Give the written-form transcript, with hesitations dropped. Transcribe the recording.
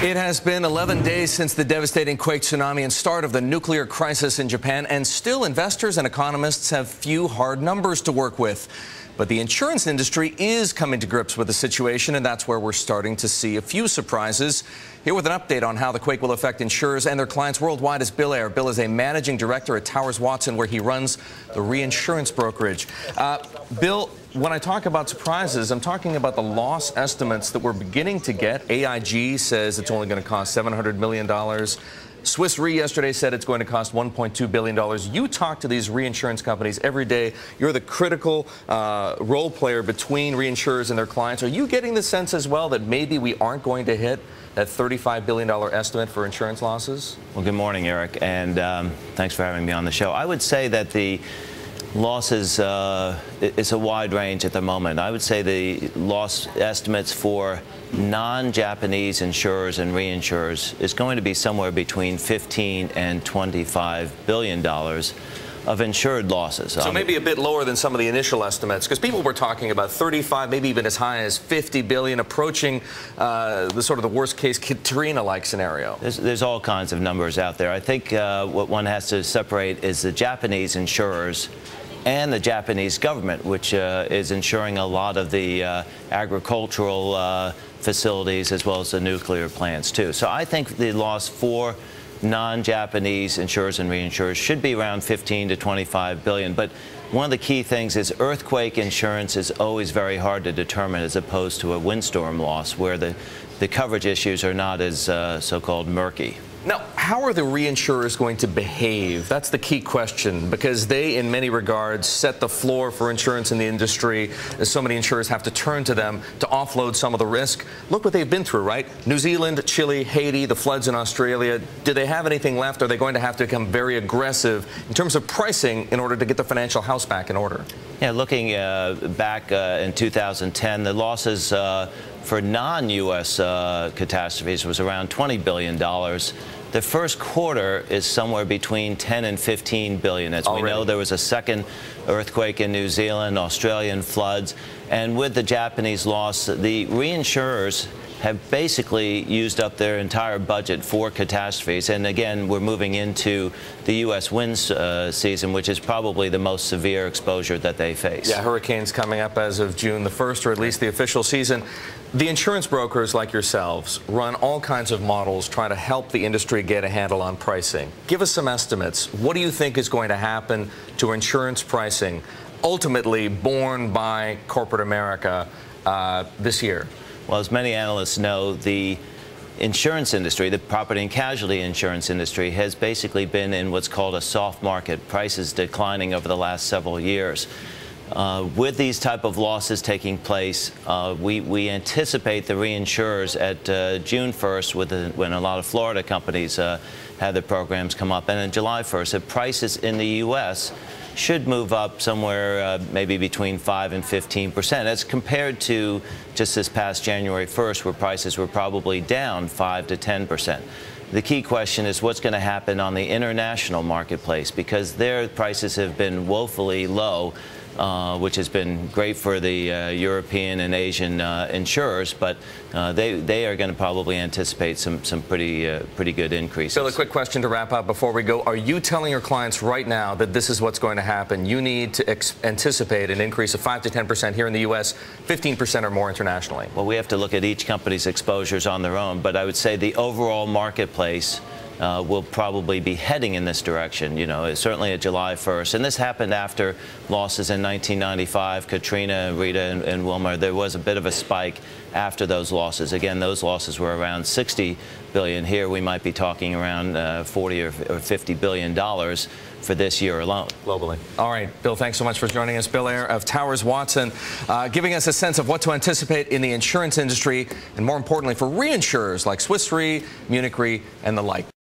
It has been 11 days since the devastating quake, tsunami, and start of the nuclear crisis in Japan, and still investors and economists have few hard numbers to work with. But the insurance industry is coming to grips with the situation, and that's where we're starting to see a few surprises. Here with an update on how the quake will affect insurers and their clients worldwide is Bill Eyre. Bill is a managing director at Towers Watson, where he runs the reinsurance brokerage. Bill, when I talk about surprises, I'm talking about the loss estimates that we're beginning to get. AIG says it's only going to cost $700 million. Swiss Re yesterday said it's going to cost $1.2 billion. You talk to these reinsurance companies every day. You're the critical role player between reinsurers and their clients. Are you getting the sense as well that maybe we aren't going to hit that $35 billion estimate for insurance losses? Well, good morning, Eric, and thanks for having me on the show. I would say that the losses is a wide range at the moment. I would say the loss estimates for non-Japanese insurers and reinsurers is going to be somewhere between $15 and $25 billion of insured losses. So maybe a bit lower than some of the initial estimates, because people were talking about 35, maybe even as high as 50 billion, approaching the sort of the worst case Katrina-like scenario. There's all kinds of numbers out there. I think what one has to separate is the Japanese insurers and the Japanese government, which is insuring a lot of the agricultural facilities as well as the nuclear plants too. So I think the loss for non-Japanese insurers and reinsurers should be around 15 to 25 billion. But one of the key things is earthquake insurance is always very hard to determine as opposed to a windstorm loss, where the coverage issues are not as so-called murky. Now, how are the reinsurers going to behave? That's the key question, because they, in many regards, set the floor for insurance in the industry, as so many insurers have to turn to them to offload some of the risk. Look what they've been through, right? New Zealand, Chile, Haiti, the floods in Australia. Do they have anything left? Are they going to have to become very aggressive in terms of pricing in order to get the financial house back in order? Yeah, looking back in 2010, the losses for non-U.S. catastrophes was around $20 billion. The first quarter is somewhere between 10 and 15 billion. As we know, there was a second earthquake in New Zealand, Australian floods, and with the Japanese loss, the reinsurers have basically used up their entire budget for catastrophes. And again, we're moving into the U.S. wind season, which is probably the most severe exposure that they face. Yeah, hurricanes coming up as of June the 1st, or at least the official season. The insurance brokers like yourselves run all kinds of models trying to help the industry get a handle on pricing. Give us some estimates. What do you think is going to happen to insurance pricing, ultimately borne by corporate America this year? Well, as many analysts know, the insurance industry, the property and casualty insurance industry, has basically been in what's called a soft market, prices declining over the last several years. With these type of losses taking place, we anticipate the reinsurers at June 1st, when a lot of Florida companies had their programs come up, and on July 1st, that prices in the U.S. should move up somewhere maybe between 5 and 15%, as compared to just this past January 1st, where prices were probably down 5 to 10%. The key question is what's going to happen on the international marketplace, because their prices have been woefully low, which has been great for the European and Asian insurers, but they are going to probably anticipate some pretty good increases. Bill, a quick question to wrap up before we go. Are you telling your clients right now that this is what's going to happen? You need to anticipate an increase of 5 to 10% here in the U.S., 15% or more internationally. Well, we have to look at each company's exposures on their own, but I would say the overall marketplace will probably be heading in this direction, certainly at July 1st. And this happened after losses in 1995, Katrina, Rita, and Wilma. There was a bit of a spike after those losses. Again, those losses were around 60 billion. Here we might be talking around 40 or 50 billion dollars for this year alone. Globally. All right, Bill, thanks so much for joining us. Bill Eyre of Towers Watson, giving us a sense of what to anticipate in the insurance industry, and more importantly for reinsurers like Swiss Re, Munich Re, and the like.